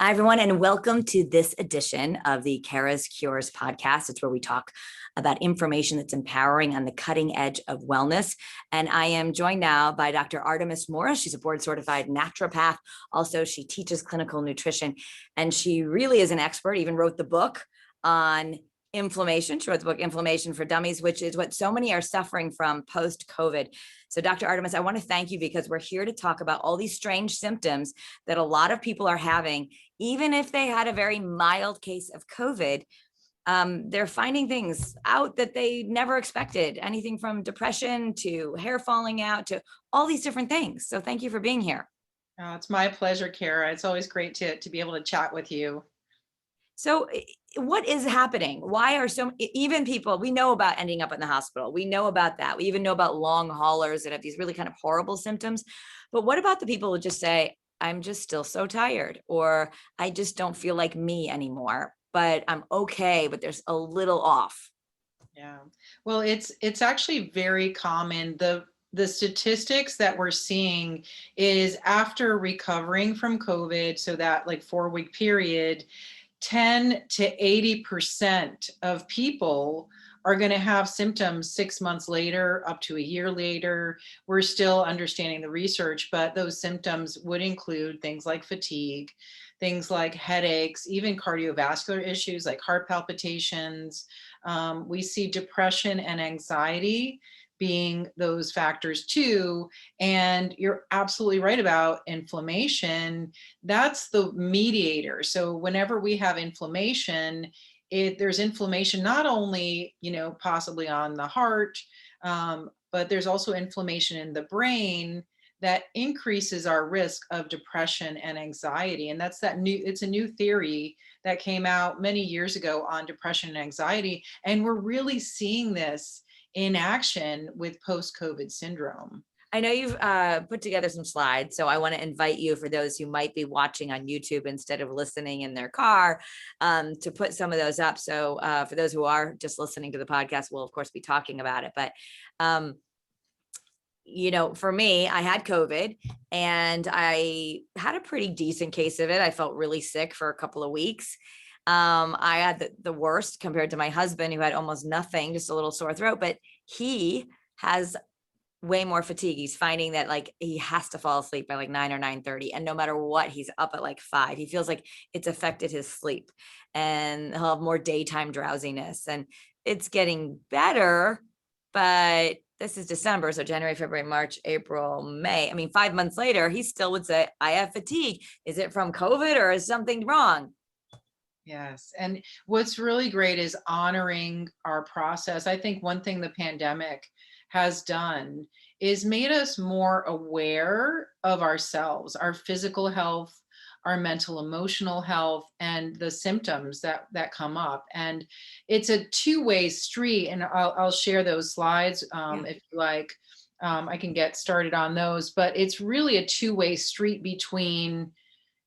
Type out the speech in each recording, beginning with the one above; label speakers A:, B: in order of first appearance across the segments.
A: Hi, everyone, and welcome to this edition of the Kara's Cures podcast. It's where we talk about information that's empowering on the cutting edge of wellness. And I am joined now by Dr. Artemis Morris. She's a board certified naturopath. Also, she teaches clinical nutrition, and she really is an expert, even wrote the book on inflammation. She wrote the book Inflammation for Dummies, which is what so many are suffering from post-COVID. So Dr. Artemis, I want to thank you because we're here to talk about all these strange symptoms that a lot of people are having, even if they had a very mild case of COVID. They're finding things out that they never expected, anything from depression to hair falling out to all these different things. So thank you for being here.
B: It's my pleasure, Kara. It's always great to be able to chat with you.
A: So what is happening? Why are even people, we know about ending up in the hospital. We know about that. We even know about long haulers that have these really kind of horrible symptoms. But what about the people who just say, I'm just still so tired, or I just don't feel like me anymore, but I'm okay, but there's a little off?
B: Yeah. Well, it's actually very common. The statistics that we're seeing is after recovering from COVID, so that like 4-week period, 10 to 80% of people are going to have symptoms 6 months later, up to a year later. We're still understanding the research, but those symptoms would include things like fatigue, things like headaches, even cardiovascular issues like heart palpitations. We see depression and anxiety being those factors too. And you're absolutely right about inflammation. That's the mediator. So whenever we have inflammation, there's inflammation not only, possibly on the heart, but there's also inflammation in the brain that increases our risk of depression and anxiety. And it's a new theory that came out many years ago on depression and anxiety. And we're really seeing this in action with post-COVID syndrome.
A: I know you've put together some slides, so I want to invite you, for those who might be watching on YouTube instead of listening in their car, to put some of those up. So for those who are just listening to the podcast, we'll of course be talking about it. But for me, I had COVID and I had a pretty decent case of it. I felt really sick for a couple of weeks. I had the worst compared to my husband, who had almost nothing, just a little sore throat, but he has way more fatigue. He's finding that like he has to fall asleep by like 9 or 9:30, and no matter what, he's up at like 5. He feels like it's affected his sleep, and he'll have more daytime drowsiness, and it's getting better. But this is December, so January, February, March, April, May. I mean, 5 months later, he still would say, I have fatigue. Is it from COVID or is something wrong?
B: Yes. And what's really great is honoring our process. I think one thing the pandemic has done is made us more aware of ourselves, our physical health, our mental, emotional health, and the symptoms that come up. And it's a two-way street. And I'll share those slides if you like. I can get started on those, but it's really a two-way street between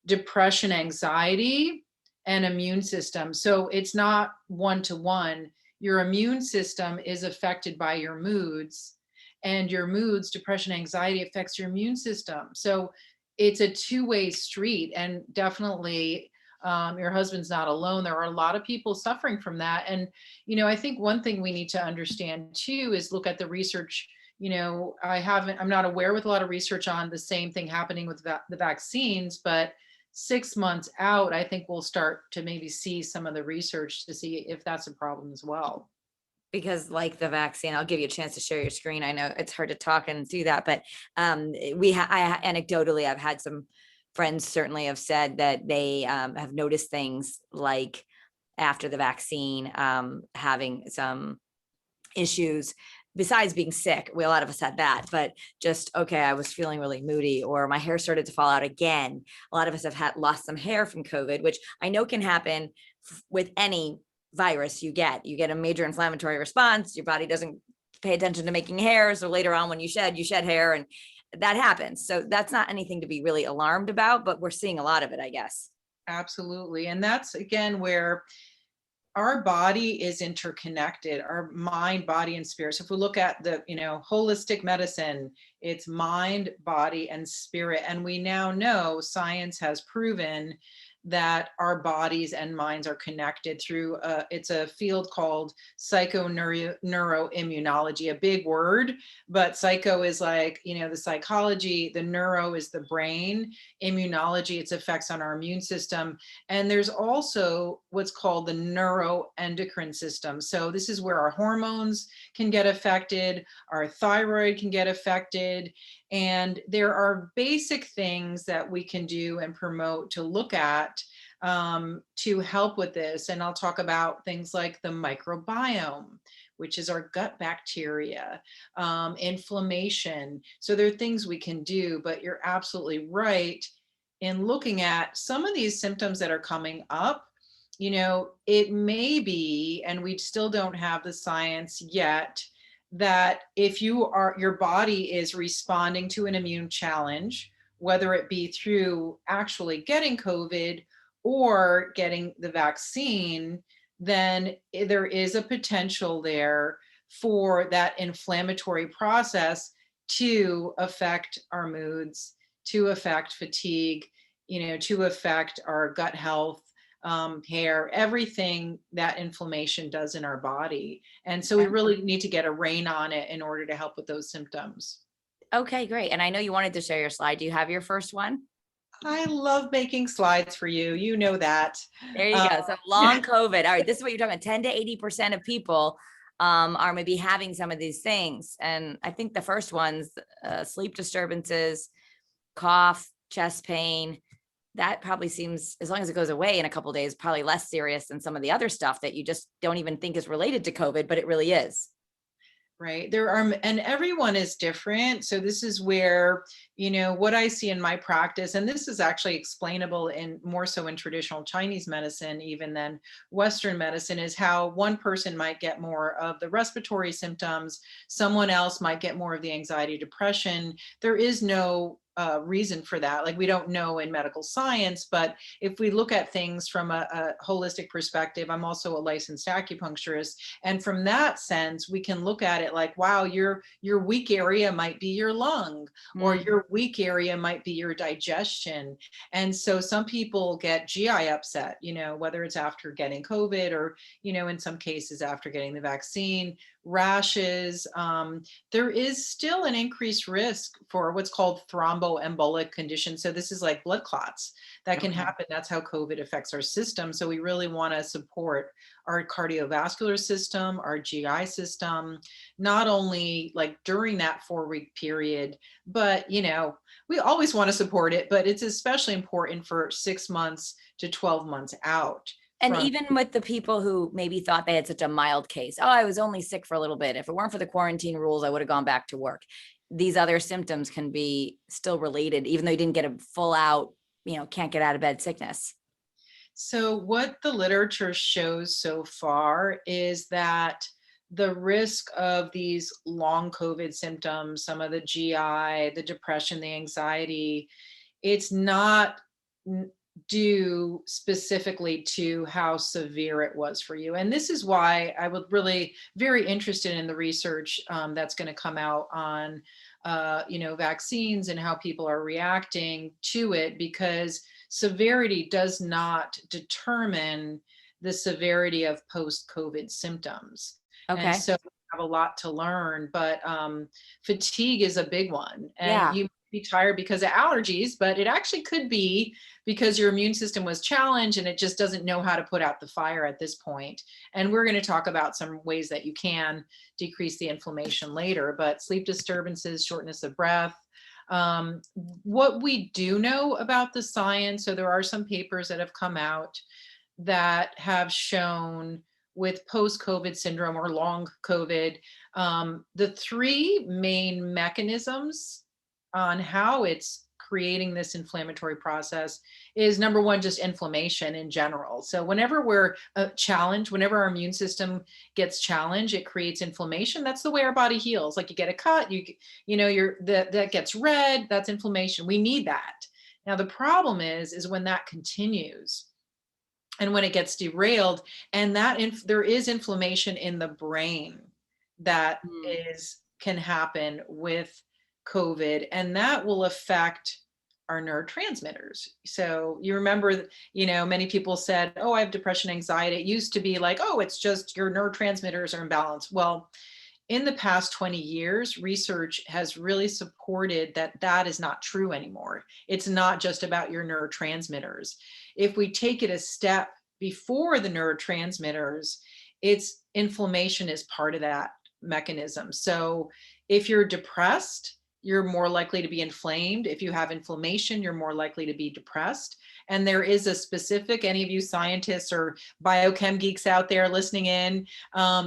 B: depression, anxiety, and immune system. So it's not one-to-one. Your immune system is affected by your moods, and your moods, depression, anxiety, affects your immune system. So it's a two-way street, and definitely your husband's not alone. There are a lot of people suffering from that. And, I think one thing we need to understand too is look at the research. I'm not aware with a lot of research on the same thing happening with the vaccines, but 6 months out, I think we'll start to maybe see some of the research to see if that's a problem as well.
A: Because like the vaccine, I'll give you a chance to share your screen. I know it's hard to talk and do that, but anecdotally, I've had some friends certainly have said that they have noticed things like after the vaccine, having some issues besides being sick. A lot of us had that, but just, okay, I was feeling really moody, or my hair started to fall out again. A lot of us have lost some hair from COVID, which I know can happen with any virus you get a major inflammatory response. Your body doesn't pay attention to making hair. So later on, when you shed hair, and that happens. So that's not anything to be really alarmed about, but we're seeing a lot of it, I guess.
B: Absolutely. And that's again where our body is interconnected, our mind, body, and spirit. So if we look at the, holistic medicine, it's mind, body, and spirit. And we now know, science has proven that our bodies and minds are connected through it's a field called psychoneuroimmunology, a big word, but psycho is like, the psychology, the neuro is the brain, immunology, its effects on our immune system. And there's also what's called the neuroendocrine system. So this is where our hormones can get affected, our thyroid can get affected. And there are basic things that we can do and promote to look at to help with this. And I'll talk about things like the microbiome, which is our gut bacteria, inflammation. So there are things we can do, but you're absolutely right in looking at some of these symptoms that are coming up. It may be, and we still don't have the science yet, that if your body is responding to an immune challenge, whether it be through actually getting COVID or getting the vaccine, then there is a potential there for that inflammatory process to affect our moods, to affect fatigue, to affect our gut health, hair, everything that inflammation does in our body. And so we really need to get a rein on it in order to help with those symptoms.
A: Okay, great. And I know you wanted to share your slide. Do you have your first one?
B: I love making slides for you. You know that.
A: There you go. So long COVID. All right. This is what you're talking about. 10 to 80% of people are maybe having some of these things. And I think the first ones, sleep disturbances, cough, chest pain, that probably seems, as long as it goes away in a couple of days, probably less serious than some of the other stuff that you just don't even think is related to COVID, but it really is.
B: Right. And everyone is different. So this is where, what I see in my practice, and this is actually explainable in more so in traditional Chinese medicine, even than Western medicine, is how one person might get more of the respiratory symptoms. Someone else might get more of the anxiety, depression. There is no reason for that. Like, we don't know in medical science, but if we look at things from a holistic perspective, I'm also a licensed acupuncturist. And from that sense, we can look at it like, wow, your weak area might be your lung, or your weak area might be your digestion. And so some people get GI upset, whether it's after getting COVID or, in some cases after getting the vaccine, rashes. There is still an increased risk for what's called thromboembolic conditions. So this is like blood clots that can happen. That's how COVID affects our system. So we really want to support our cardiovascular system, our GI system, not only like during that 4-week period, but, we always want to support it, but it's especially important for 6 months to 12 months out.
A: And even with the people who maybe thought they had such a mild case, oh, I was only sick for a little bit. If it weren't for the quarantine rules, I would have gone back to work. These other symptoms can be still related, even though you didn't get a full out, can't get out of bed sickness.
B: So what the literature shows so far is that the risk of these long COVID symptoms, some of the GI, the depression, the anxiety, it's not due specifically to how severe it was for you. And this is why I would really very interested in the research that's going to come out on, vaccines and how people are reacting to it, because severity does not determine the severity of post-COVID symptoms.
A: Okay.
B: And so we have a lot to learn, but fatigue is a big one. And
A: Yeah.
B: you be tired because of allergies, but it actually could be because your immune system was challenged and it just doesn't know how to put out the fire at this point. And we're going to talk about some ways that you can decrease the inflammation later, but sleep disturbances, shortness of breath. What we do know about the science, so there are some papers that have come out that have shown with post-COVID syndrome or long COVID, the 3 main mechanisms on how it's creating this inflammatory process is, number one, just inflammation in general. So whenever we're challenged, whenever our immune system gets challenged, it creates inflammation. That's the way our body heals. Like, you get a cut, that gets red, that's inflammation. We need that. Now the problem is when that continues and when it gets derailed, and there is inflammation in the brain that can happen with COVID, and that will affect our neurotransmitters. So you remember, many people said, oh, I have depression, anxiety. It used to be like, oh, it's just your neurotransmitters are imbalanced. Well, in the past 20 years, research has really supported that that is not true anymore. It's not just about your neurotransmitters. If we take it a step before the neurotransmitters, it's inflammation is part of that mechanism. So if you're depressed, you're more likely to be inflamed. If you have inflammation, you're more likely to be depressed. And there is a specific, any of you scientists or biochem geeks out there listening in,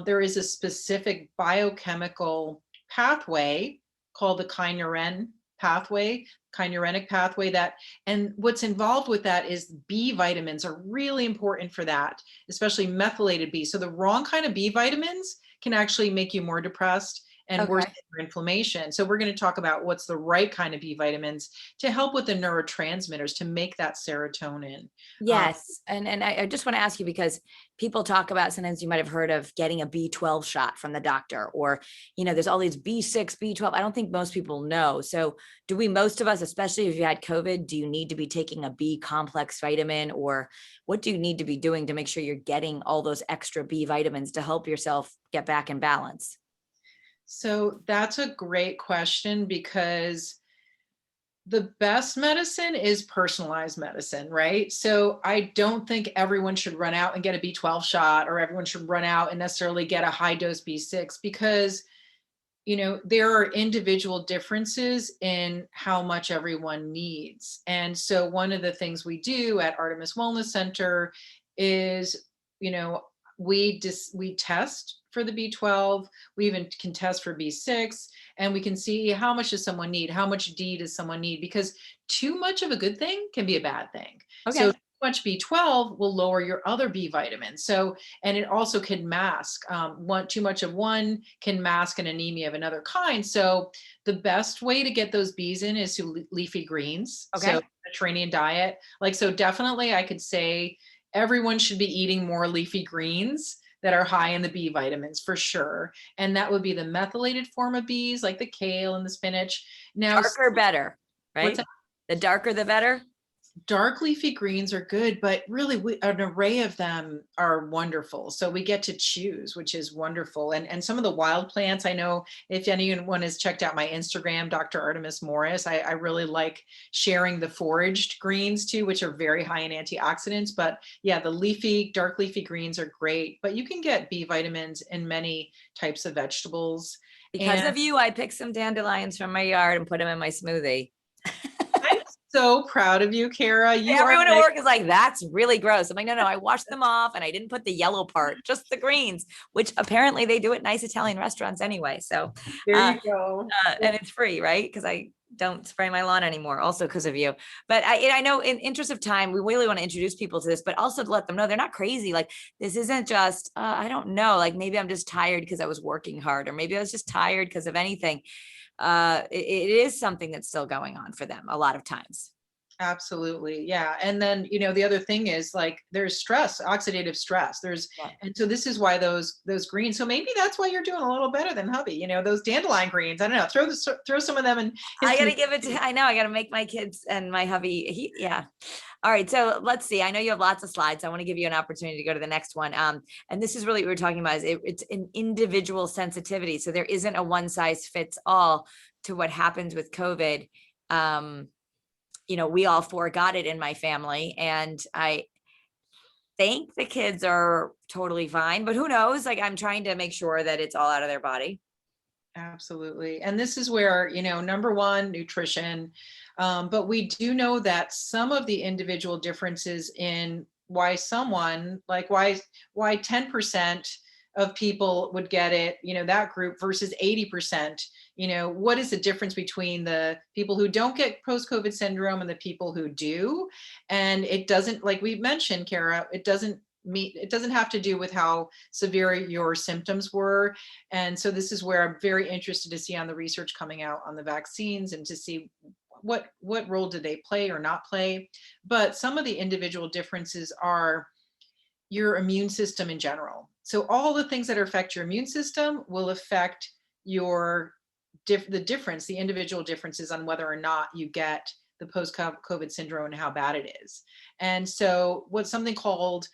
B: there is a specific biochemical pathway called the kynurenine pathway, kynurenic pathway and what's involved with that is B vitamins are really important for that, especially methylated B. So the wrong kind of B vitamins can actually make you more depressed and worse for inflammation. So we're going to talk about what's the right kind of B vitamins to help with the neurotransmitters to make that serotonin.
A: Yes. And I just want to ask you, because people talk about, sometimes you might have heard of getting a B12 shot from the doctor, or, there's all these B6, B12. I don't think most people know. So most of us, especially if you had COVID, do you need to be taking a B complex vitamin, or what do you need to be doing to make sure you're getting all those extra B vitamins to help yourself get back in balance?
B: So that's a great question, because the best medicine is personalized medicine, right? So I don't think everyone should run out and get a B12 shot, or everyone should run out and necessarily get a high dose B6, because, there are individual differences in how much everyone needs. And so one of the things we do at Artemis Wellness Center is, we test for the B12. We even can test for B6, and we can see how much does someone need, how much D does someone need, because too much of a good thing can be a bad thing.
A: Okay.
B: So too much B12 will lower your other B vitamins. So, and it also can mask, too much of one can mask an anemia of another kind. So the best way to get those Bs in is through leafy greens.
A: Okay.
B: So Mediterranean diet. So definitely I could say everyone should be eating more leafy greens that are high in the B vitamins for sure. And that would be the methylated form of Bs, like the kale and the spinach. Now,
A: darker better, right? The darker the better.
B: Dark leafy greens are good, but really an array of them are wonderful. So we get to choose, which is wonderful. And some of the wild plants, I know if anyone has checked out my Instagram, Dr. Artemis Morris, I really like sharing the foraged greens too, which are very high in antioxidants. But yeah, the dark leafy greens are great, but you can get B vitamins in many types of vegetables.
A: Because of you, I picked some dandelions from my yard and put them in my smoothie.
B: I'm so proud of you, Kara.
A: Everyone at work is like, that's really gross. I'm like, no, I washed them off and I didn't put the yellow part, just the greens, which apparently they do at nice Italian restaurants anyway. So
B: there you go.
A: And it's free, right? Because I don't spray my lawn anymore, also because of you. But I know in interest of time, we really want to introduce people to this, but also to let them know they're not crazy. Like, this isn't just, I don't know, like maybe I'm just tired because I was working hard, or maybe I was just tired because of anything. It is something that's still going on for them a lot of times.
B: Absolutely. Yeah. And then, the other thing is, like, there's stress, oxidative stress. And so this is why those greens. So maybe that's why you're doing a little better than hubby, those dandelion greens. I don't know, throw some of them in.
A: I got to give it to, I know, I got to make my kids and my hubby. Yeah. All right. So let's see. I know you have lots of slides. I want to give you an opportunity to go to the next one. And this is really what we're talking about, is it's an individual sensitivity. So there isn't a one size fits all to what happens with COVID. We all four got it in my family, and I think the kids are totally fine, but who knows? Like, I'm trying to make sure that it's all out of their body.
B: Absolutely. And this is where, number one, nutrition. But we do know that some of the individual differences in why someone, like why 10% of people would get it, that group versus 80%, what is the difference between the people who don't get post-COVID syndrome and the people who do? And it doesn't, like we mentioned, Kara, it doesn't have to do with how severe your symptoms were. And so this is where I'm very interested to see on the research coming out on the vaccines, and to see what role do they play or not play. But some of the individual differences are your immune system in general. So all the things that affect your immune system will affect the individual differences on whether or not you get the post-COVID syndrome and how bad it is. And so what's something called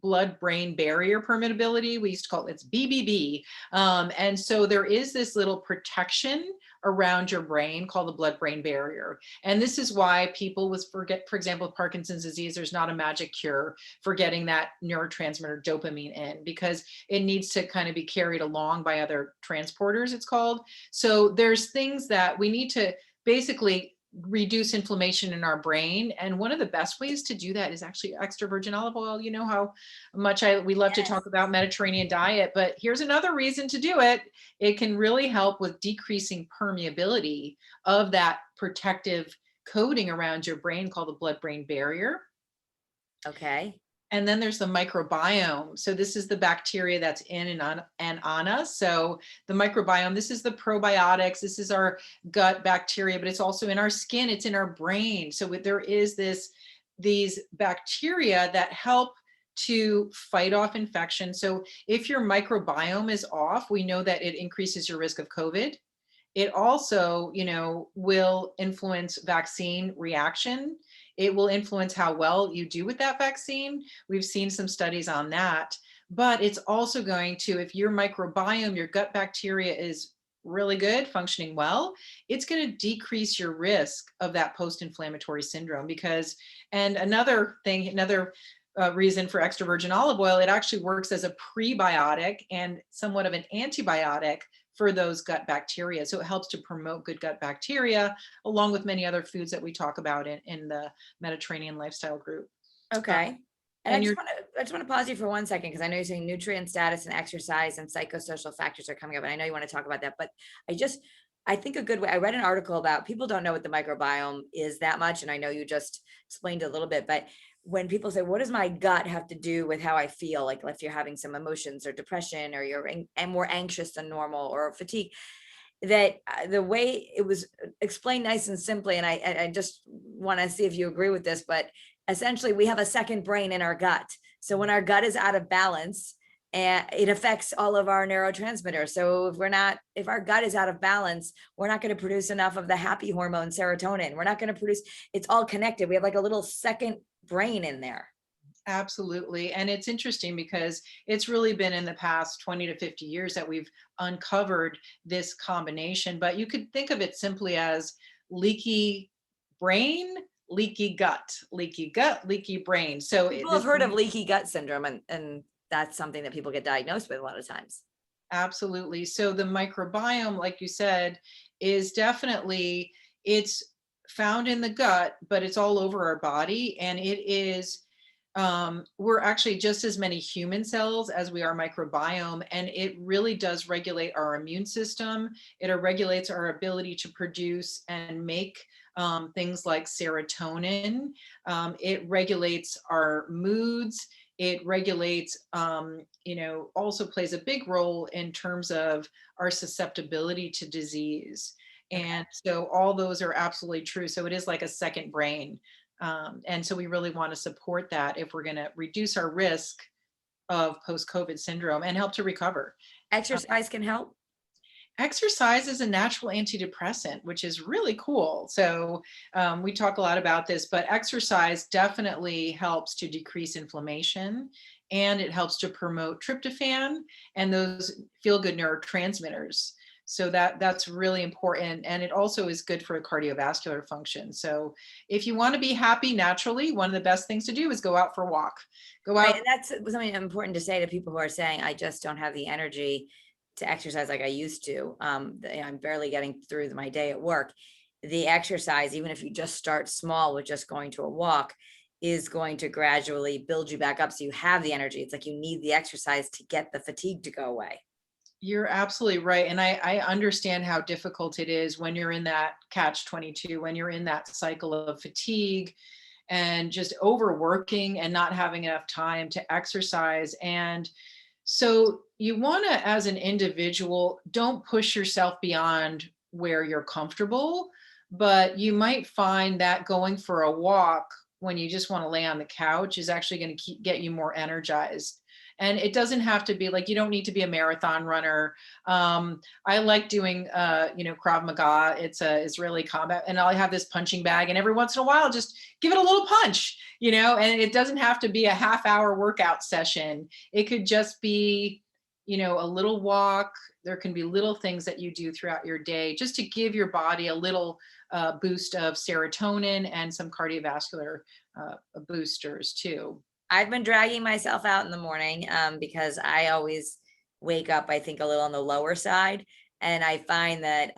B: blood-brain barrier permeability, we used to call it's BBB. And so there is this little protection around your brain called the blood-brain barrier. And this is why people with, for example, Parkinson's disease, there's not a magic cure for getting that neurotransmitter dopamine in, because it needs to kind of be carried along by other transporters, it's called. So there's things that we need to basically reduce inflammation in our brain. And one of the best ways to do that is actually extra virgin olive oil. You know how much we love to talk about Mediterranean diet, but here's another reason to do it. It can really help with decreasing permeability of that protective coating around your brain called the blood-brain barrier.
A: Okay.
B: And then there's the microbiome. So this is the bacteria that's in and on us. So the microbiome, this is the probiotics, this is our gut bacteria, but it's also in our skin, it's in our brain. So there is these bacteria that help to fight off infection. So if your microbiome is off, we know that it increases your risk of COVID. It also, will influence vaccine reaction. It will influence how well you do with that vaccine. We've seen some studies on that, but it's also going to, if your microbiome, your gut bacteria is really good, functioning well, it's going to decrease your risk of that post-inflammatory syndrome. And another reason for extra virgin olive oil, it actually works as a prebiotic and somewhat of an antibiotic for those gut bacteria. So it helps to promote good gut bacteria, along with many other foods that we talk about in the Mediterranean lifestyle group.
A: Okay. And I just want to pause you for 1 second, because I know you're saying nutrient status and exercise and psychosocial factors are coming up, and I know you want to talk about that, but I think a good way, I read an article about people don't know what the microbiome is that much, and I know you just explained a little bit, but when people say, what does my gut have to do with how I feel? Like if you're having some emotions or depression, or you're more anxious than normal, or fatigue, that the way it was explained nice and simply, and I just want to see if you agree with this, but essentially we have a second brain in our gut. So when our gut is out of balance, and it affects all of our neurotransmitters. So if our gut is out of balance, we're not going to produce enough of the happy hormone serotonin. We're not going to produce, it's all connected. We have like a little second brain in there.
B: Absolutely. And it's interesting because it's really been in the past 20 to 50 years that we've uncovered this combination, but you could think of it simply as leaky brain, leaky gut, leaky brain. So
A: people have heard of leaky gut syndrome, and that's something that people get diagnosed with a lot of times.
B: Absolutely. So the microbiome, like you said, is definitely, it's found in the gut, but it's all over our body. And it is, we're actually just as many human cells as we are microbiome. And it really does regulate our immune system. It regulates our ability to produce and make things like serotonin. It regulates our moods. It regulates, also plays a big role in terms of our susceptibility to disease. And so all those are absolutely true. So it is like a second brain. And so we really want to support that if we're going to reduce our risk of post-COVID syndrome and help to recover.
A: Exercise can help.
B: Exercise is a natural antidepressant, which is really cool. So we talk a lot about this, but exercise definitely helps to decrease inflammation, and it helps to promote tryptophan and those feel-good neurotransmitters. So that's really important. And it also is good for cardiovascular function. So if you want to be happy naturally, one of the best things to do is go out for a walk. Go out.
A: Right, and that's something important to say to people who are saying, I just don't have the energy to exercise like I used to. I'm barely getting through my day at work. The exercise, even if you just start small with just going to a walk, is going to gradually build you back up so you have the energy. It's like you need the exercise to get the fatigue to go away.
B: You're absolutely right. And I understand how difficult it is when you're in that catch-22, when you're in that cycle of fatigue and just overworking and not having enough time to exercise. And so you want to, as an individual, don't push yourself beyond where you're comfortable, but you might find that going for a walk when you just want to lay on the couch is actually going to get you more energized. And it doesn't have to be like, you don't need to be a marathon runner. I like doing, Krav Maga. It's a Israeli combat, and I'll have this punching bag, and every once in a while, just give it a little punch, and it doesn't have to be a half-hour workout session. It could just be, a little walk. There can be little things that you do throughout your day just to give your body a little boost of serotonin and some cardiovascular boosters too.
A: I've been dragging myself out in the morning because I always wake up, I think, a little on the lower side. And I find that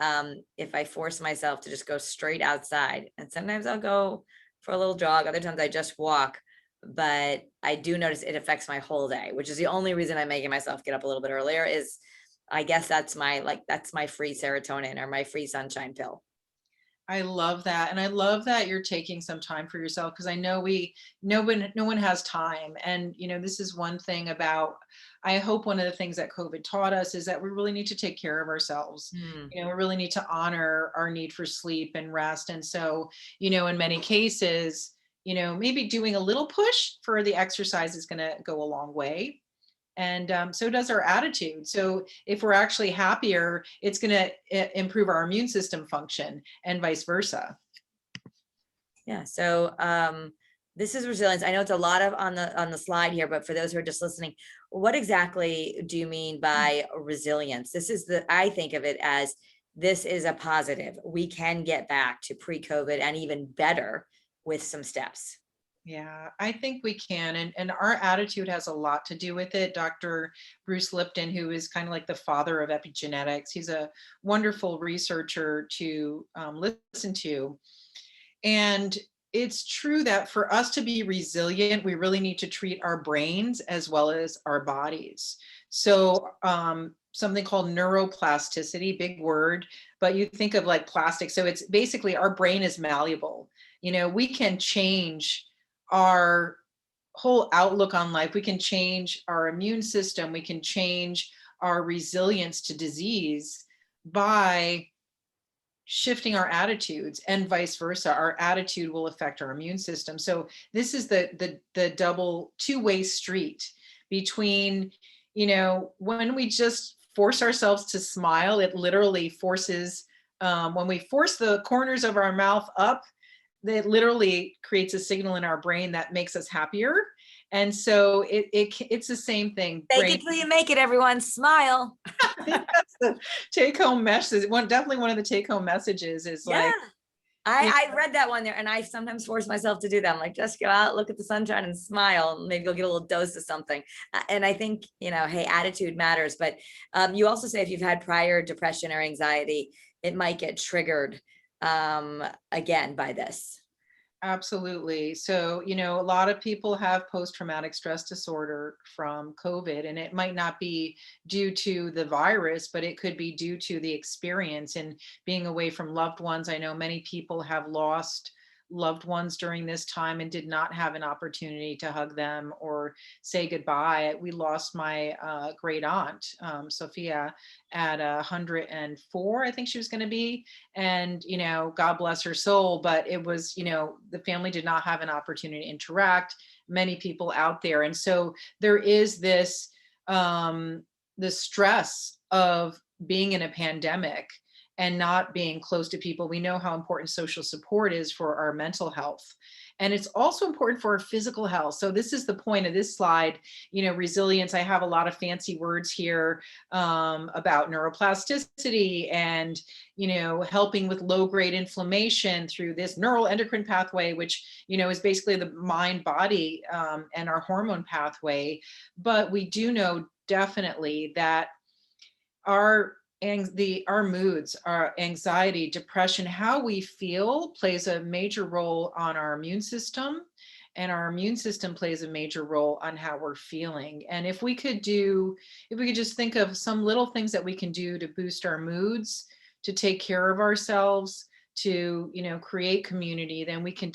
A: if I force myself to just go straight outside, and sometimes I'll go for a little jog, other times I just walk, but I do notice it affects my whole day, which is the only reason I'm making myself get up a little bit earlier. Is I guess that's my free serotonin or my free sunshine pill.
B: I love that. And I love that you're taking some time for yourself, because I know no one has time. And, this is one thing about, I hope one of the things that COVID taught us is that we really need to take care of ourselves. We really need to honor our need for sleep and rest. And so, in many cases, maybe doing a little push for the exercise is going to go a long way. And so does our attitude. So if we're actually happier, it's going to improve our immune system function, and vice versa.
A: Yeah. So this is resilience. I know it's a lot of on the slide here, but for those who are just listening, what exactly do you mean by resilience? I think of it as, this is a positive. We can get back to pre-COVID and even better with some steps.
B: Yeah, I think we can. And our attitude has a lot to do with it. Dr. Bruce Lipton, who is kind of like the father of epigenetics, he's a wonderful researcher to listen to. And it's true that for us to be resilient, we really need to treat our brains as well as our bodies. So something called neuroplasticity, big word, but you think of like plastic. So it's basically, our brain is malleable. We can change our whole outlook on life. We can change our immune system. We can change our resilience to disease by shifting our attitudes, and vice versa. Our attitude will affect our immune system. So this is the double two-way street between, when we just force ourselves to smile, it literally forces, when we force the corners of our mouth up, it literally creates a signal in our brain that makes us happier. And so it's the same thing.
A: Fake it till you make it, everyone. Smile.
B: I think that's the take-home message. Definitely one of the take-home messages is
A: I read that one there, and I sometimes force myself to do that. I'm like, just go out, look at the sunshine, and smile. Maybe you'll get a little dose of something. And I think, hey, attitude matters. But you also say if you've had prior depression or anxiety, it might get triggered again by this.
B: Absolutely. So, a lot of people have post-traumatic stress disorder from COVID, and it might not be due to the virus, but it could be due to the experience and being away from loved ones. I know many people have lost loved ones during this time and did not have an opportunity to hug them or say goodbye. We lost my great aunt, Sophia, at 104, I think she was going to be. And, God bless her soul. But it was, the family did not have an opportunity to interact, many people out there. And so there is this, the stress of being in a pandemic and not being close to people. We know how important social support is for our mental health. And it's also important for our physical health. So this is the point of this slide, resilience. I have a lot of fancy words here about neuroplasticity and, helping with low-grade inflammation through this neuroendocrine pathway, which, is basically the mind, body, and our hormone pathway. But we do know definitely that our moods, our anxiety, depression, how we feel plays a major role on our immune system, and our immune system plays a major role on how we're feeling. And if we could just think of some little things that we can do to boost our moods, to take care of ourselves, to, create community, then we can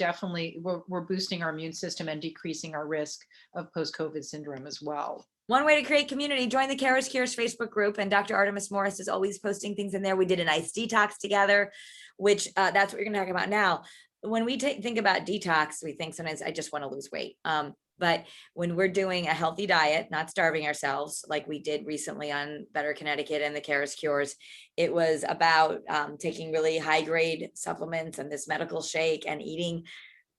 B: we're boosting our immune system and decreasing our risk of post-COVID syndrome as well.
A: One way to create community, join the Kara's Cures Facebook group, and Dr. Artemis Morris is always posting things in there. We did an ice detox together, which that's what we're going to talk about now. when we think about detox, we think sometimes I just want to lose weight. But when we're doing a healthy diet, not starving ourselves, like we did recently on Better Connecticut and the Caris Cures, it was about taking really high grade supplements and this medical shake and eating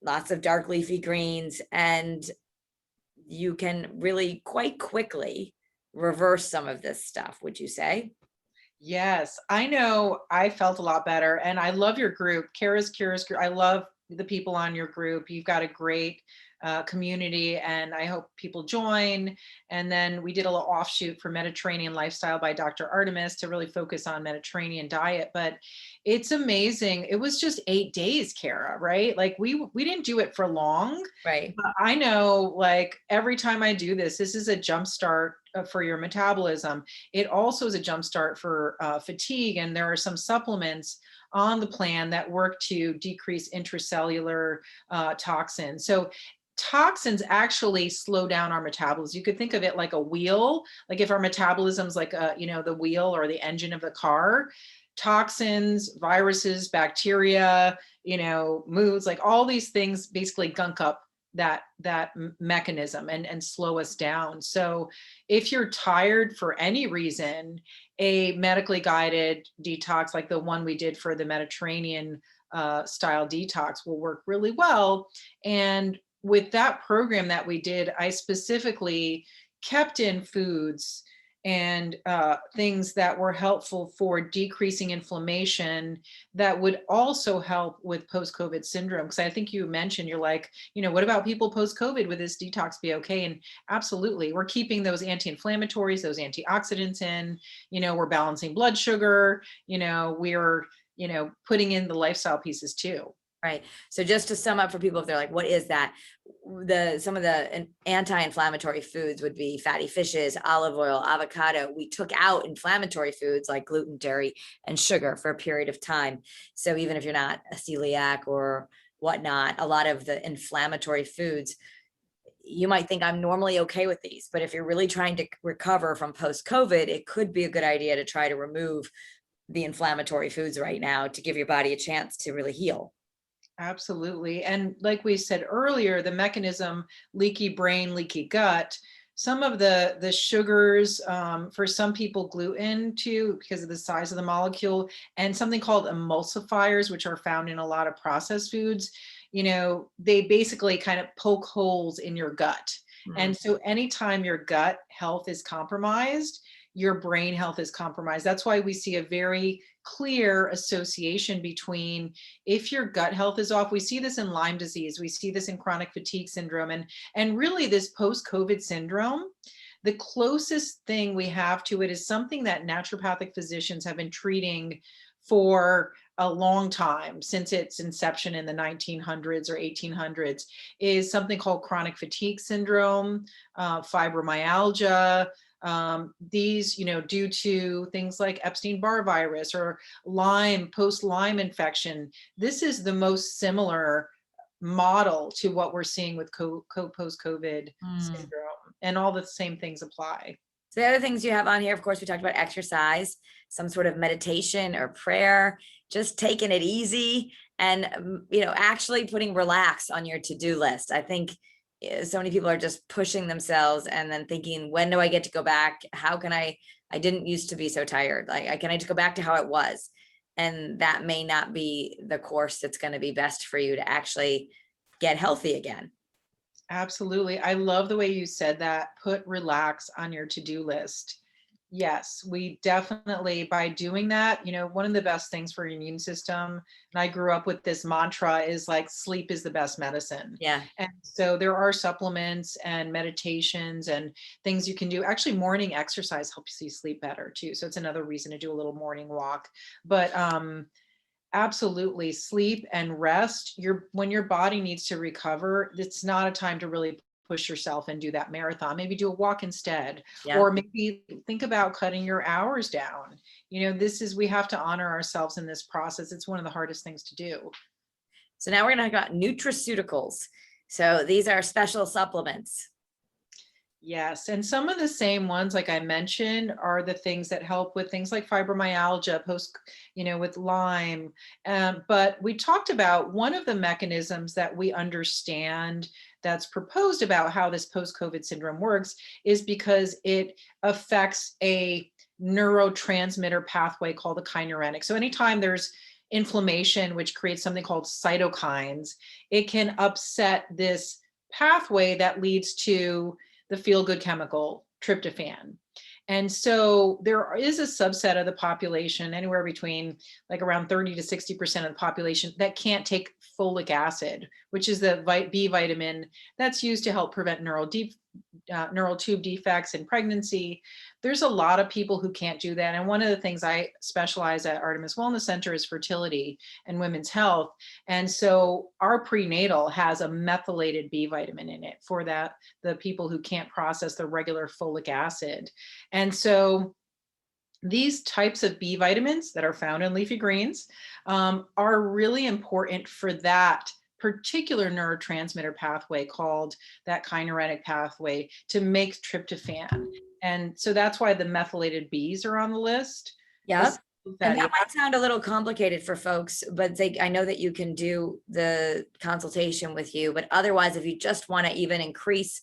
A: lots of dark leafy greens. And you can really quite quickly reverse some of this stuff, would you say?
B: Yes, I know I felt a lot better. And I love your group, Kara's Cures Group. I love the people on your group. You've got a great community, and I hope people join. And then we did a little offshoot for Mediterranean Lifestyle by Dr. Artemis to really focus on Mediterranean diet. But it's amazing. It was just 8 days, Kara, right? Like we didn't do it for long.
A: Right.
B: But I know, like every time I do this, this is a jump start for your metabolism. It also is a jump start for fatigue, and there are some supplements on the plan that work to decrease intracellular toxins. So toxins actually slow down our metabolism. You could think of it like a wheel. Like if our metabolism's like the wheel or the engine of the car, toxins, viruses, bacteria, moods, like all these things basically gunk up that mechanism and slow us down. So if you're tired for any reason, a medically guided detox like the one we did for the Mediterranean style detox will work really well. And with that program that we did, I specifically kept in foods and things that were helpful for decreasing inflammation that would also help with post-COVID syndrome. Because I think you mentioned, you're like, what about people post-COVID? Would this detox be okay? And absolutely, we're keeping those anti-inflammatories, those antioxidants in, we're balancing blood sugar, we're, putting in the lifestyle pieces too.
A: Right. So just to sum up for people, if they're like, what is that? Some of the anti-inflammatory foods would be fatty fishes, olive oil, avocado. We took out inflammatory foods like gluten, dairy, and sugar for a period of time. So even if you're not a celiac or whatnot, a lot of the inflammatory foods, you might think I'm normally okay with these, but if you're really trying to recover from post-COVID, it could be a good idea to try to remove the inflammatory foods right now to give your body a chance to really heal.
B: Absolutely. And like we said earlier, the mechanism, leaky brain, leaky gut, some of the sugars, for some people, gluten too, because of the size of the molecule, and something called emulsifiers, which are found in a lot of processed foods, they basically kind of poke holes in your gut. And so anytime your gut health is compromised, your brain health is compromised. That's why we see a very clear association between, if your gut health is off, we see this in Lyme disease, we see this in chronic fatigue syndrome, and really this post-COVID syndrome. The closest thing we have to it is something that naturopathic physicians have been treating for a long time, since its inception in the 1900s or 1800s, is something called chronic fatigue syndrome, fibromyalgia. These, due to things like Epstein-Barr virus or Lyme, post-Lyme infection, this is the most similar model to what we're seeing with post-COVID syndrome, and all the same things apply.
A: So the other things you have on here, of course, we talked about exercise, some sort of meditation or prayer, just taking it easy, and, actually putting relax on your to-do list. I think so many people are just pushing themselves and then thinking, when do I get to go back? How can I didn't used to be so tired. Can I just go back to how it was? And that may not be the course that's going to be best for you to actually get healthy again.
B: Absolutely. I love the way you said that. Put relax on your to-do list. Yes, we definitely, by doing that, one of the best things for your immune system, and I grew up with this mantra, is like, sleep is the best medicine.
A: Yeah.
B: And so there are supplements and meditations and things you can do. Actually, morning exercise helps you sleep better too. So it's another reason to do a little morning walk. But absolutely, sleep and rest. When your body needs to recover, it's not a time to really push yourself and do that marathon. Maybe do a walk instead. Yeah. Or maybe think about cutting your hours down. We have to honor ourselves in this process. It's one of the hardest things to do.
A: So now we're going to talk about nutraceuticals. So these are special supplements.
B: Yes, and some of the same ones, like I mentioned, are the things that help with things like fibromyalgia, with Lyme. But we talked about one of the mechanisms that we understand that's proposed about how this post-COVID syndrome works is because it affects a neurotransmitter pathway called the kynurentic. So anytime there's inflammation, which creates something called cytokines, it can upset this pathway that leads to the feel-good chemical tryptophan. And so there is a subset of the population, anywhere between like around 30 to 60% of the population, that can't take folic acid, which is the B vitamin that's used to help prevent neural tube defects in pregnancy. There's a lot of people who can't do that. And one of the things I specialize at Artemis Wellness Center is fertility and women's health. And so our prenatal has a methylated B vitamin in it for the people who can't process the regular folic acid. And so these types of B vitamins that are found in leafy greens are really important for that particular neurotransmitter pathway called that kynurentic pathway to make tryptophan. And so that's why the methylated Bs are on the list.
A: Yep. And
B: Fatty
A: that might sound a little complicated for folks, but I know that you can do the consultation with you, but otherwise, if you just want to even increase,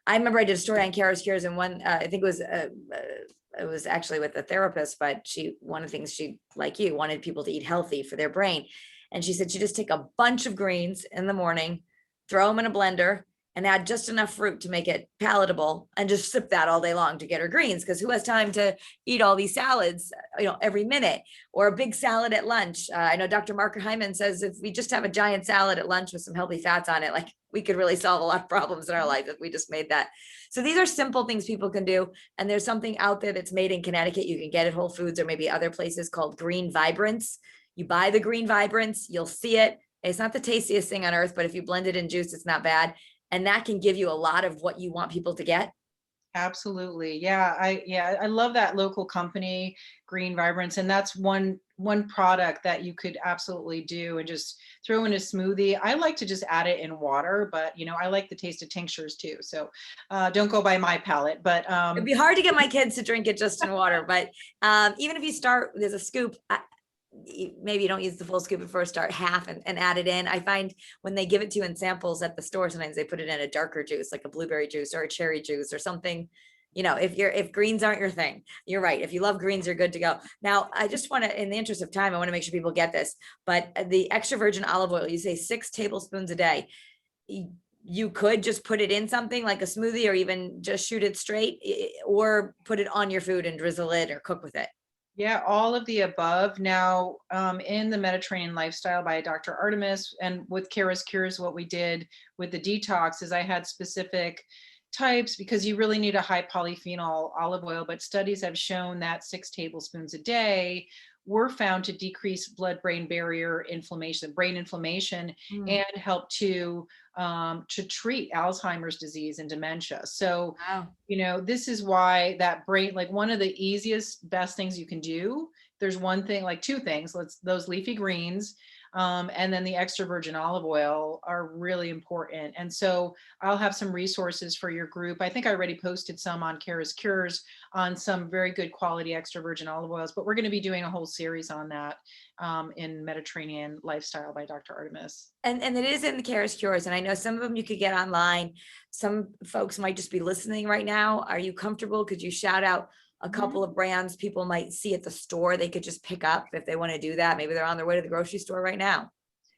A: I remember I did a story on Kara's Cures, and one, I think it was actually with a therapist, but one of the things she, like you, wanted people to eat healthy for their brain. And she said, you just take a bunch of greens in the morning, throw them in a blender, and add just enough fruit to make it palatable, and just sip that all day long to get her greens. Because who has time to eat all these salads, every minute, or a big salad at lunch? I know Dr. Mark Hyman says if we just have a giant salad at lunch with some healthy fats on it, like we could really solve a lot of problems in our life if we just made that. So these are simple things people can do. And there's something out there that's made in Connecticut. You can get at Whole Foods or maybe other places called Green Vibrance. You buy the Green Vibrance, you'll see it. It's not the tastiest thing on earth, but if you blend it in juice, it's not bad. And that can give you a lot of what you want people to get.
B: Absolutely. Yeah. I love that local company, Green Vibrance. And that's one product that you could absolutely do and just throw in a smoothie. I like to just add it in water, but I like the taste of tinctures too. So don't go by my palate, but
A: it'd be hard to get my kids to drink it just in water. But even if you start, there's a scoop. Maybe you don't use the full scoop at first, start half and add it in. I find when they give it to you in samples at the store, sometimes they put it in a darker juice, like a blueberry juice or a cherry juice or something. If greens aren't your thing, you're right. If you love greens, you're good to go. Now, I just want to, in the interest of time, I want to make sure people get this, but the extra virgin olive oil, you say 6 tablespoons a day. You could just put it in something like a smoothie, or even just shoot it straight, or put it on your food and drizzle it or cook with it.
B: Yeah, all of the above. Now, in the Mediterranean Lifestyle by Dr. Artemis and with Kara's Cures, what we did with the detox is I had specific types, because you really need a high polyphenol olive oil, but studies have shown that 6 tablespoons a day were found to decrease blood-brain barrier inflammation, brain inflammation, and help to treat Alzheimer's disease and dementia. So,
A: wow.
B: this is why that brain, like one of the easiest, best things you can do. There's one thing, like 2 things. Those leafy greens, and then the extra virgin olive oil are really important. And so I'll have some resources for your group. I think I already posted some on Kara's Cures on some very good quality extra virgin olive oils, but we're going to be doing a whole series on that in Mediterranean Lifestyle by Dr. Artemis.
A: And it is in the Kara's Cures. And I know some of them you could get online. Some folks might just be listening right now. Are you comfortable? Could you shout out a couple of brands people might see at the store they could just pick up if they want to do that? Maybe they're on their way to the grocery store right now.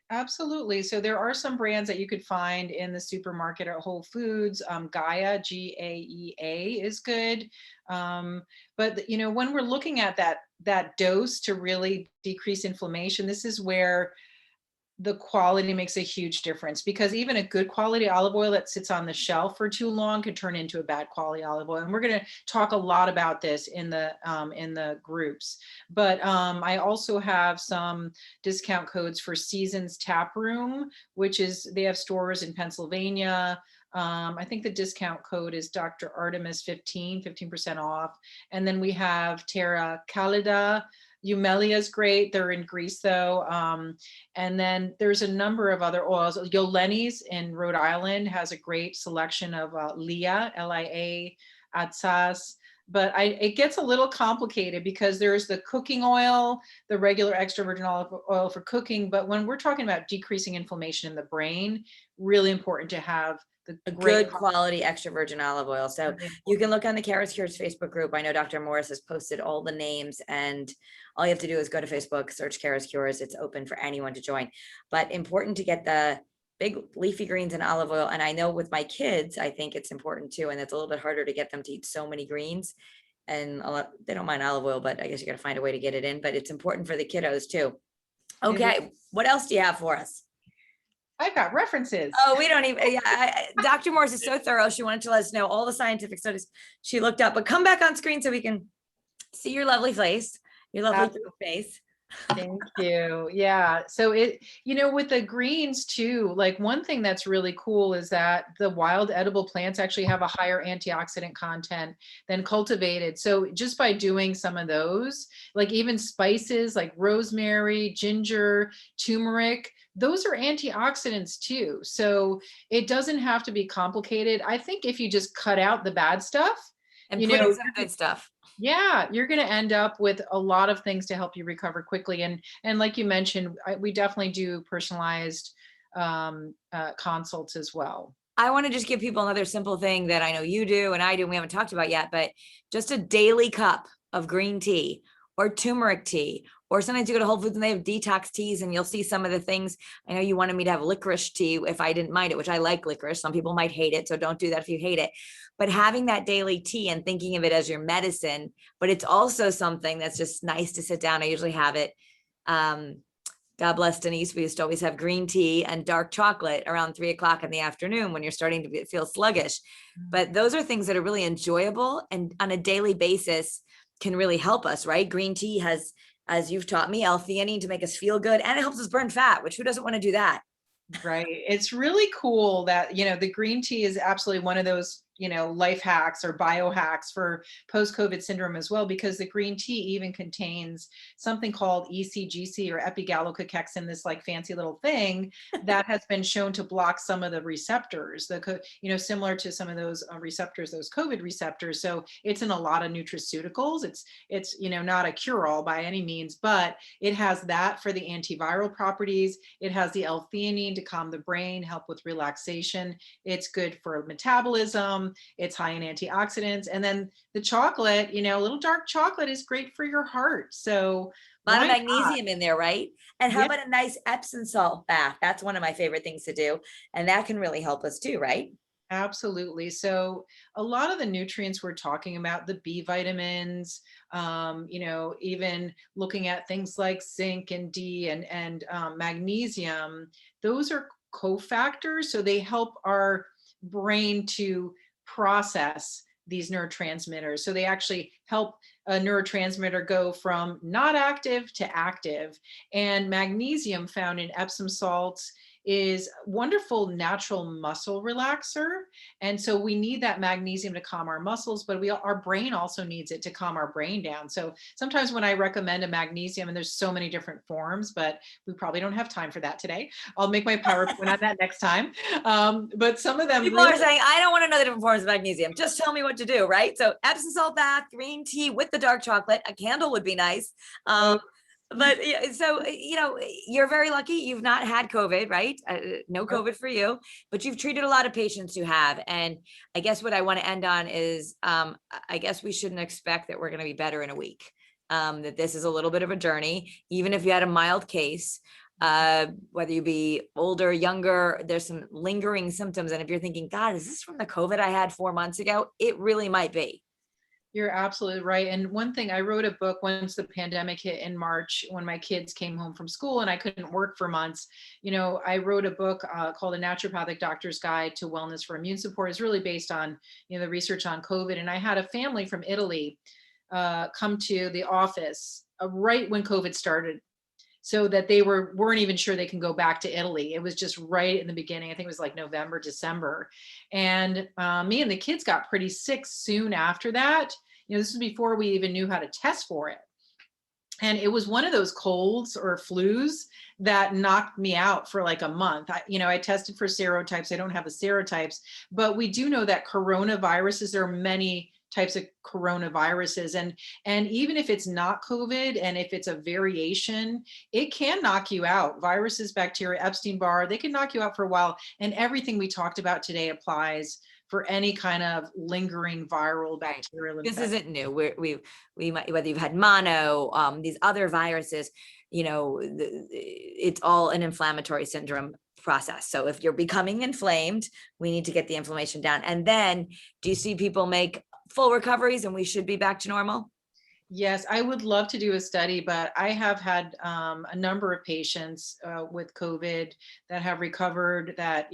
B: Absolutely. So there are some brands that you could find in the supermarket at Whole Foods. Gaia, Gaea is good. But when we're looking at that dose to really decrease inflammation, this is where the quality makes a huge difference, because even a good quality olive oil that sits on the shelf for too long could turn into a bad quality olive oil. And we're going to talk a lot about this in the groups. But I also have some discount codes for Seasons Tap Room, which is, they have stores in Pennsylvania. I think the discount code is Dr. Artemis 15% off. And then we have Terra Calida, Umelia is great. They're in Greece though. And then there's a number of other oils. Yolenis in Rhode Island has a great selection of Lia, Lia, Atsas. But it gets a little complicated because there's the cooking oil, the regular extra virgin olive oil for cooking. But when we're talking about decreasing inflammation in the brain, really important to have
A: a good quality extra virgin olive oil. So you can look on the Kara's Cures Facebook group. I know Dr. Morris has posted all the names, and all you have to do is go to Facebook, search Kara's Cures. It's open for anyone to join. But important to get the big leafy greens and olive oil. And I know with my kids, I think it's important too. And it's a little bit harder to get them to eat so many greens. And they don't mind olive oil, but I guess you got to find a way to get it in. But it's important for the kiddos too. Okay, what else do you have for us?
B: I've got references.
A: Oh, we don't even, Dr. Morris is so thorough. She wanted to let us know all the scientific studies she looked up, but come back on screen so we can see your lovely face, your lovely face.
B: Thank you. Yeah. So with the greens too, like one thing that's really cool is that the wild edible plants actually have a higher antioxidant content than cultivated. So just by doing some of those, like even spices like rosemary, ginger, turmeric, those are antioxidants too. So it doesn't have to be complicated. I think if you just cut out the bad stuff
A: and put in some good stuff.
B: Yeah, you're going to end up with a lot of things to help you recover quickly. And like you mentioned, we definitely do personalized consults as well.
A: I want to just give people another simple thing that I know you do and I do, and we haven't talked about yet, but just a daily cup of green tea or turmeric tea, or sometimes you go to Whole Foods and they have detox teas and you'll see some of the things. I know you wanted me to have licorice tea if I didn't mind it, which I like licorice. Some people might hate it, so don't do that if you hate it. But having that daily tea and thinking of it as your medicine, but it's also something that's just nice to sit down. I usually have it. God bless Denise. We used to always have green tea and dark chocolate around 3 o'clock in the afternoon when you're starting to feel sluggish. But those are things that are really enjoyable and on a daily basis can really help us, right? Green tea has, as you've taught me, L-theanine to make us feel good, and it helps us burn fat, which who doesn't want to do that?
B: Right. It's really cool that, the green tea is absolutely one of those, life hacks or biohacks for post-COVID syndrome as well, because the green tea even contains something called ECGC or epigallococachsin, this like fancy little thing that has been shown to block some of the receptors, similar to some of those receptors, those COVID receptors. So it's in a lot of nutraceuticals. It's not a cure-all by any means, but it has that for the antiviral properties. It has the L-theanine to calm the brain, help with relaxation. It's good for metabolism. It's high in antioxidants. And then the chocolate, a little dark chocolate is great for your heart. So
A: a lot of magnesium in there, right? And how about a nice Epsom salt bath? That's one of my favorite things to do. And that can really help us too, right?
B: Absolutely. So a lot of the nutrients we're talking about, the B vitamins, even looking at things like zinc and D and magnesium, those are cofactors. So they help our brain to process these neurotransmitters. So they actually help a neurotransmitter go from not active to active. And magnesium found in Epsom salts is a wonderful natural muscle relaxer. And so we need that magnesium to calm our muscles, but our brain also needs it to calm our brain down. So sometimes when I recommend a magnesium, and there's so many different forms, but we probably don't have time for that today. I'll make my PowerPoint on that next time. But some of them
A: people are saying, I don't want to know the different forms of magnesium. Just tell me what to do, right? So Epsom salt bath, green tea with the dark chocolate, a candle would be nice. But so, you're very lucky. You've not had COVID, right? No COVID for you, but you've treated a lot of patients who have. And I guess what I want to end on is, I guess we shouldn't expect that we're going to be better in a week. That this is a little bit of a journey, even if you had a mild case, whether you be older, younger, there's some lingering symptoms. And if you're thinking, God, is this from the COVID I had 4 months ago? It really might be.
B: You're absolutely right. And one thing, I wrote a book once the pandemic hit in March when my kids came home from school and I couldn't work for months. I wrote a book called A Naturopathic Doctor's Guide to Wellness for Immune Support. It's really based on, the research on COVID. And I had a family from Italy come to the office right when COVID started, so that they weren't even sure they can go back to Italy. It was just right in the beginning. I think it was like November, December. And me and the kids got pretty sick soon after that. This was before we even knew how to test for it. And it was one of those colds or flus that knocked me out for like a month. I tested for serotypes. I don't have the serotypes, but we do know that coronaviruses, there are many types of coronaviruses. And even if it's not COVID and if it's a variation, it can knock you out. Viruses, bacteria, Epstein-Barr, they can knock you out for a while. And everything we talked about today applies for any kind of lingering viral bacterial infection.
A: This isn't new. We might, whether you've had mono, these other viruses, it's all an inflammatory syndrome process. So if you're becoming inflamed, we need to get the inflammation down. And then do you see people make full recoveries and we should be back to normal?
B: Yes, I would love to do a study, but I have had a number of patients with COVID that have recovered, that,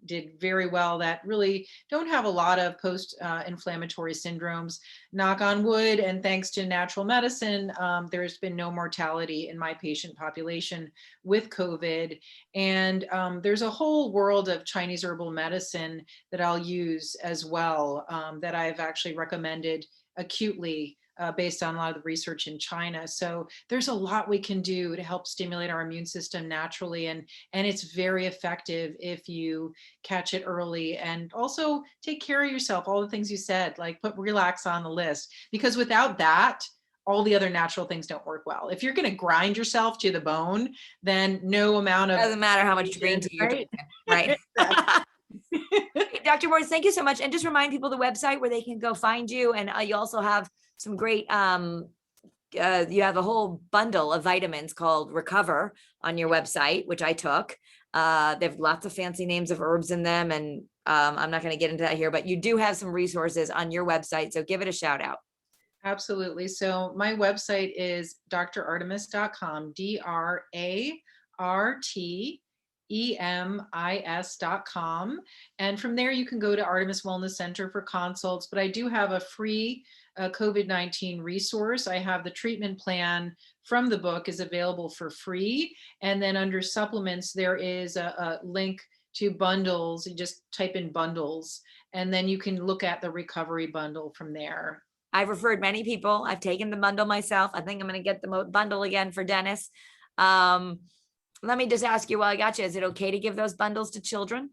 B: did very well, that really don't have a lot of post-inflammatory syndromes. Knock on wood, and thanks to natural medicine, there's been no mortality in my patient population with COVID. And there's a whole world of Chinese herbal medicine that I'll use as well, that I've actually recommended acutely, based on a lot of the research in China. So there's a lot we can do to help stimulate our immune system naturally. And it's very effective if you catch it early, and also take care of yourself. All the things you said, like put relax on the list, because without that, all the other natural things don't work well. If you're going to grind yourself to the bone, then no amount of—
A: Doesn't matter how much green tea you're drinking, right? Dr. Morris, thank you so much. And just remind people the website where they can go find you. And you also have some great, you have a whole bundle of vitamins called Recover on your website, which I took. They have lots of fancy names of herbs in them. And I'm not going to get into that here, but you do have some resources on your website. So give it a shout out.
B: Absolutely. So my website is drartemis.com, DRARTEMIS.com. And from there, you can go to Artemis Wellness Center for consults. But I do have a free COVID-19 resource. I have the treatment plan from the book is available for free. And then under supplements, there is a link to bundles. You just type in bundles, and then you can look at the recovery bundle from there.
A: I've referred many people. I've taken the bundle myself. I think I'm going to get the bundle again for Dennis. Let me just ask you while I got you, is it okay to give those bundles to children?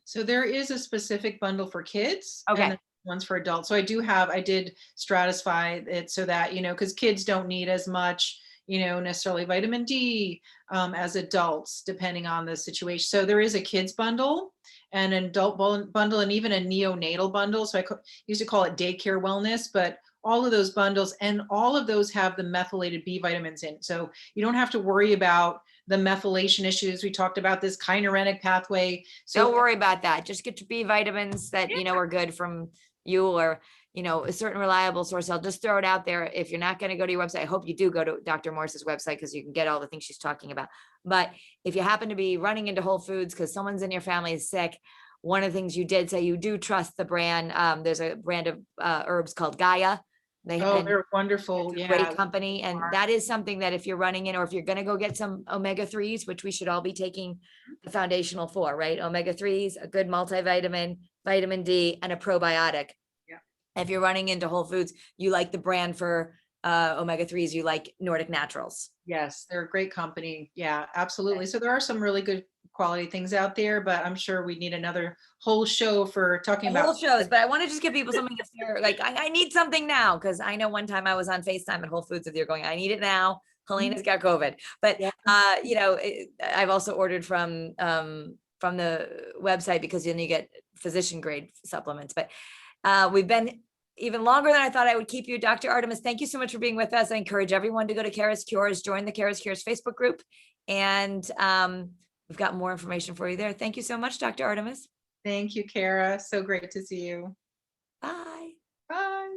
B: So there is a specific bundle for kids.
A: Okay.
B: And ones for adults. So I did stratify it so that, because kids don't need as much, necessarily vitamin D as adults, depending on the situation. So there is a kids bundle and an adult bundle, and even a neonatal bundle. So I used to call it daycare wellness, but all of those bundles, and all of those have the methylated B vitamins in. So you don't have to worry about the methylation issues. We talked about this kynureninic pathway. So
A: don't worry about that. Just get your B vitamins that, are good from you, or, a certain reliable source. I'll just throw it out there. If you're not going to go to your website, I hope you do go to Dr. Morris's website, because you can get all the things she's talking about. But if you happen to be running into Whole Foods because someone's in your family is sick, one of the things you did say, you do trust the brand. There's a brand of herbs called Gaia.
B: They're wonderful.
A: Yeah, great company. And that is something that if you're running in, or if you're going to go get some omega-3s, which we should all be taking the foundational for, right? Omega-3s, a good multivitamin, vitamin D, and a probiotic.
B: Yeah.
A: If you're running into Whole Foods, you like the brand for omega-3s, you like Nordic Naturals.
B: Yes, they're a great company. Yeah, absolutely. So there are some really good quality things out there, but I'm sure we need another whole show for talking about
A: whole shows. But I want to just give people something to share. Like, I need something now, because I know one time I was on FaceTime at Whole Foods with you going, I need it now. Helena's got COVID. But I've also ordered from the website, because then you get physician grade supplements. But we've been even longer than I thought I would keep you. Dr. Artemis, thank you so much for being with us. I encourage everyone to go to Kara's Cures, join the Kara's Cures Facebook group. And we've got more information for you there. Thank you so much, Dr. Artemis.
B: Thank you, Kara. So great to see you.
A: Bye.
B: Bye.